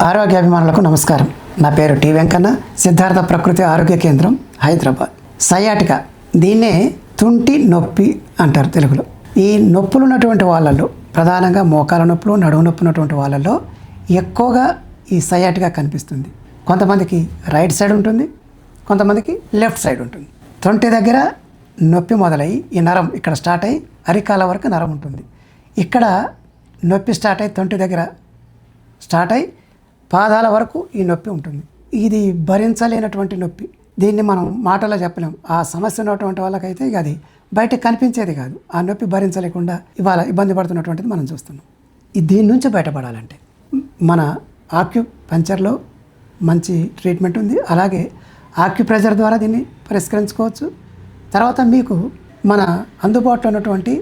ఆరోగ్యాభిమానులకు నమస్కారం. నా పేరు టి వెంకన్న, సిద్ధార్థ ప్రకృతి ఆరోగ్య కేంద్రం, హైదరాబాద్. సయాటికా, దీన్నే తుంటి నొప్పి అంటారు తెలుగులో. ఈ నొప్పులు ఉన్నటువంటి వాళ్ళల్లో, ప్రధానంగా మోకాల నొప్పులు, నడుము నొప్పి ఉన్నటువంటి వాళ్ళల్లో ఎక్కువగా ఈ సయాటికా కనిపిస్తుంది. కొంతమందికి రైట్ సైడ్ ఉంటుంది, కొంతమందికి లెఫ్ట్ సైడ్ ఉంటుంది. తొంటి దగ్గర నొప్పి మొదలై ఈ నరం ఇక్కడ స్టార్ట్ అయ్యి అరికాల వరకు నరం ఉంటుంది. ఇక్కడ నొప్పి స్టార్ట్ అయ్యి తొంటి దగ్గర స్టార్ట్ అయ్యి పాదాల వరకు ఈ నొప్పి ఉంటుంది. ఇది భరించలేనటువంటి నొప్పి. దీన్ని మనం మాటలో చెప్పలేం. ఆ సమస్య ఉన్నటువంటి వాళ్ళకైతే ఇక అది బయటకు కనిపించేది కాదు. ఆ నొప్పి భరించలేకుండా ఇవాళ ఇబ్బంది పడుతున్నటువంటిది మనం చూస్తున్నాం. దీని నుంచి బయటపడాలంటే మన ఆక్యుపంక్చర్లో మంచి ట్రీట్మెంట్ ఉంది. అలాగే ఆక్యుప్రెషర్ ద్వారా దీన్ని పరిష్కరించుకోవచ్చు. తర్వాత మీకు మన అందుబాటులో ఉన్నటువంటి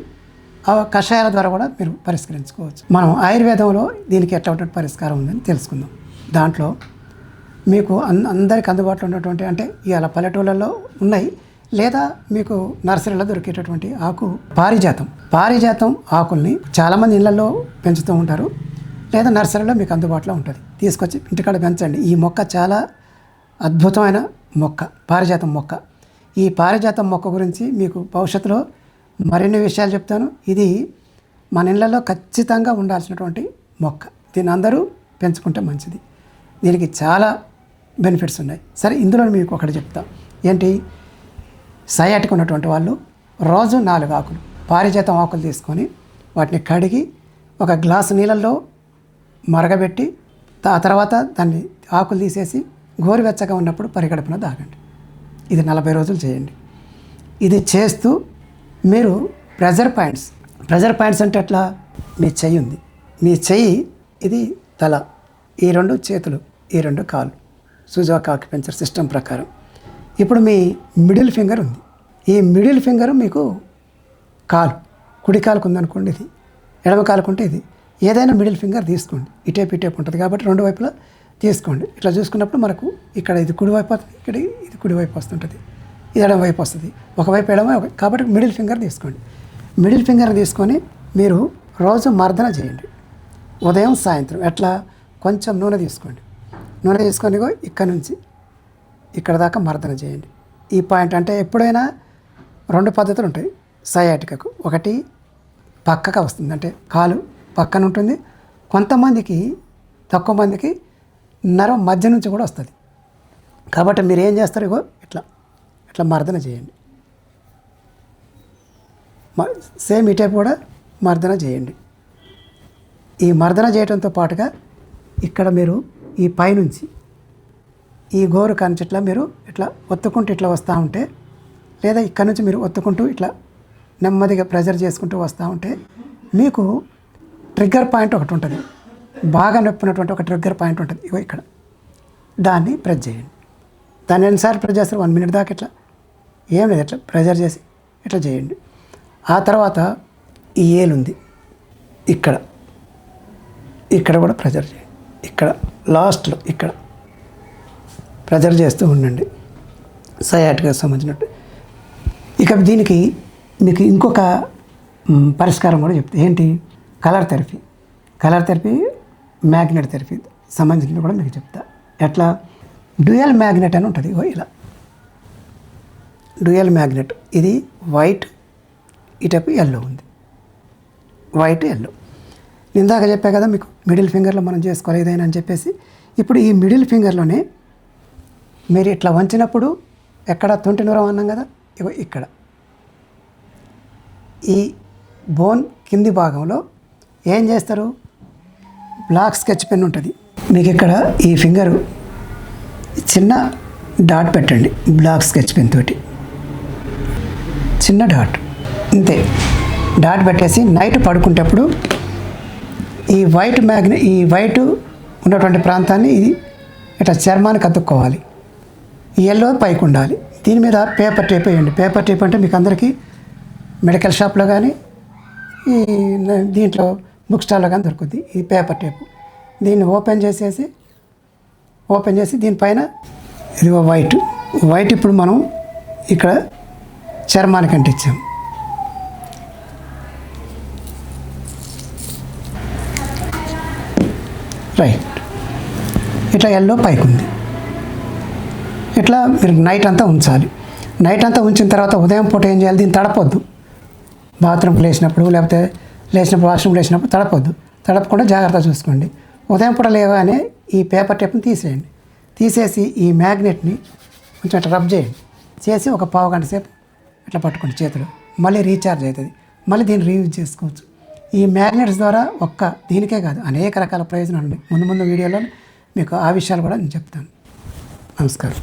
కషాయాల ద్వారా కూడా మీరు పరిష్కరించుకోవచ్చు. మనం ఆయుర్వేదంలో దీనికి ఎట్లాంటి పరిష్కారం ఉందని తెలుసుకుందాం. దాంట్లో మీకు అందరికి అందుబాటులో ఉన్నటువంటి, అంటే ఇవాళ పల్లెటూళ్ళల్లో ఉన్నాయి, లేదా మీకు నర్సరీలో దొరికేటటువంటి ఆకు పారిజాతం ఆకుల్ని చాలామంది ఇళ్లలో పెంచుతూ ఉంటారు, లేదా నర్సరీలో మీకు అందుబాటులో ఉంటుంది. తీసుకొచ్చి ఇంటికాడ పెంచండి. ఈ మొక్క చాలా అద్భుతమైన మొక్క, పారిజాతం మొక్క. ఈ పారిజాతం మొక్క గురించి మీకు భవిష్యత్తులో మరిన్ని విషయాలు చెప్తాను. ఇది మన ఇళ్లలో ఖచ్చితంగా ఉండాల్సినటువంటి మొక్క. దీన్ని అందరూ పెంచుకుంటే మంచిది. దీనికి చాలా బెనిఫిట్స్ ఉన్నాయి. సరే, ఇందులో మీకు ఒకటి చెప్తాం. ఏంటి? సయాటిక్ ఉన్నటువంటి వాళ్ళు రోజు 4 ఆకులు, పారిజాతం ఆకులు తీసుకొని వాటిని కడిగి ఒక గ్లాసు నీళ్ళల్లో మరగబెట్టి ఆ తర్వాత దాన్ని ఆకులు తీసేసి గోరువెచ్చగా ఉన్నప్పుడు పరిగడుపున తాగండి. ఇది 40 రోజులు చేయండి. ఇది చేస్తూ మీరు ప్రెజర్ పాయింట్స్ అంటే ఎట్లా? మీ చెయ్యి ఉంది, మీ చెయ్యి ఇది తల, ఈ 2 చేతులు, ఈ 2 కాళ్ళు, సుజాక్ ఆక్యుపెంచర్ సిస్టమ్ ప్రకారం. ఇప్పుడు మీ మిడిల్ ఫింగర్ ఉంది. ఈ మిడిల్ ఫింగర్ మీకు కాలు, కుడి కాలుకు ఉందనుకోండి, ఇది ఎడమ కాలుకుంటే ఇది, ఏదైనా మిడిల్ ఫింగర్ తీసుకోండి. ఇటేపు ఉంటుంది కాబట్టి 2 వైపులా తీసుకోండి. ఇట్లా చూసుకున్నప్పుడు మనకు ఇక్కడ ఇది కుడివైపు వస్తుంది, ఇక్కడ ఇది కుడివైపు వస్తుంటుంది, ఇది ఎడమ వైపు వస్తుంది. ఒకవైపు ఎడమ, కాబట్టి మిడిల్ ఫింగర్ తీసుకోండి. మిడిల్ ఫింగర్ తీసుకొని మీరు రోజు మర్దన చేయండి, ఉదయం సాయంత్రం. ఎట్లా? కొంచెం నూనె తీసుకొని ఇక్కడ నుంచి ఇక్కడ దాకా మర్దన చేయండి. ఈ పాయింట్ అంటే ఎప్పుడైనా 2 పద్ధతులు ఉంటాయి సయాటికకు. ఒకటి పక్కగా వస్తుంది, అంటే కాలు పక్కన ఉంటుంది. కొంతమందికి, తక్కువ మందికి నరం మధ్య నుంచి కూడా వస్తుంది. కాబట్టి మీరు ఏం చేస్తారు? ఇట్లా మర్దన చేయండి. సేమ్ ఈ టైప్ కూడా మర్దన చేయండి. ఈ మర్దన చేయడంతో పాటుగా ఇక్కడ మీరు ఈ పైనుంచి ఈ గోరు కాంచి మీరు ఇట్లా ఒత్తుకుంటూ ఇట్లా వస్తూ ఉంటే, లేదా ఇక్కడ నుంచి మీరు ఒత్తుకుంటూ ఇట్లా నెమ్మదిగా ప్రెజర్ చేసుకుంటూ వస్తూ ఉంటే మీకు ట్రిగ్గర్ పాయింట్ ఒకటి ఉంటుంది. బాగా నొప్పినటువంటి ఒక ట్రిగ్గర్ పాయింట్ ఉంటుంది. ఇక్కడ దాన్ని ప్రెస్ చేయండి. దాన్ని ఎన్నిసార్లు ప్రెస్ చేస్తారు? 1 మినిట్ దాకా. ఇట్లా ఏం లేదు, ఇట్లా ప్రెజర్ చేసి ఇట్లా చేయండి. ఆ తర్వాత ఈ ఏలు ఉంది, ఇక్కడ కూడా ప్రెజర్ చేయండి. ఇక్కడ లాస్ట్లో ఇక్కడ ప్రెజర్ చేస్తూ ఉండండి, సయాటికాకు సంబంధించినట్టు. ఇక దీనికి మీకు ఇంకొక పరిష్కారం కూడా చెప్తే ఏంటి? కలర్ థెరపీ, మ్యాగ్నెట్ థెరపీ సంబంధించిన కూడా మీకు చెప్తా. ఎట్లా? డ్యూయల్ మ్యాగ్నెట్ అని ఉంటుంది. ఇలా డ్యూయల్ మ్యాగ్నెట్, ఇది వైట్, ఇటపు ఎల్లో ఉంది, వైట్ ఎల్లో. ఇందాక చెప్పా కదా మీకు మిడిల్ ఫింగర్లో మనం చేసుకోవాలి ఏదైనా అని చెప్పేసి. ఇప్పుడు ఈ మిడిల్ ఫింగర్లోనే మీరు ఇట్లా వంచినప్పుడు ఎక్కడ తొంటి నూరం అన్నాం కదా, ఇక్కడ ఈ బోన్ కింది భాగంలో ఏం చేస్తారు? బ్లాక్ స్కెచ్ పెన్ ఉంటుంది మీకు. ఇక్కడ ఈ ఫింగరు చిన్న డాట్ పెట్టండి, బ్లాక్ స్కెచ్ పెన్ తోటి చిన్న డాట్, ఇంతే. డాట్ పెట్టేసి నైట్ పడుకుంటప్పుడు ఈ వైట్ ఉన్నటువంటి ప్రాంతాన్ని ఇది ఇట్లా చర్మానికి అతుక్కోవాలి. ఈ ఎల్లో పైకి ఉండాలి. దీని మీద పేపర్ టేప్ వేయండి. పేపర్ టేప్ అంటే మీకు అందరికీ మెడికల్ షాప్లో కానీ ఈ దీంట్లో బుక్ స్టాల్లో కానీ దొరుకుద్ది ఈ పేపర్ టేపు. దీన్ని ఓపెన్ చేసి దీనిపైన ఇది వైట్ ఇప్పుడు మనం ఇక్కడ చర్మానికి అంటించాం. రైట్. ఇట్లా ఎల్లో పైకి ఉంది. ఇట్లా మీరు నైట్ అంతా ఉంచాలి. నైట్ అంతా ఉంచిన తర్వాత ఉదయం పూట ఏం చేయాలి, దీన్ని తడపొద్దు. బాత్రూమ్కి లేచినప్పుడు లేకపోతే వాష్రూమ్ లేచినప్పుడు తడపొద్దు. తడపకుండా జాగ్రత్త చూసుకోండి. ఉదయం పూట లేవగానే ఈ పేపర్ టేప్ని తీసేయండి. తీసేసి ఈ మ్యాగ్నెట్ని కొంచెం అట్లా రబ్ చేయండి. చేసి ఒక పావు గంట సేపు ఇట్లా పట్టుకోండి చేతిలో. మళ్ళీ రీఛార్జ్ అవుతుంది. మళ్ళీ దీన్ని రీయూజ్ చేసుకోవచ్చు. ఈ మ్యాగ్నెట్స్ ద్వారా దీనికే కాదు, అనేక రకాల ప్రయోజనాలు ఉన్నాయి. ముందు వీడియోలో మీకు ఆ విషయాలు కూడా నేను చెప్తాను. నమస్కారం.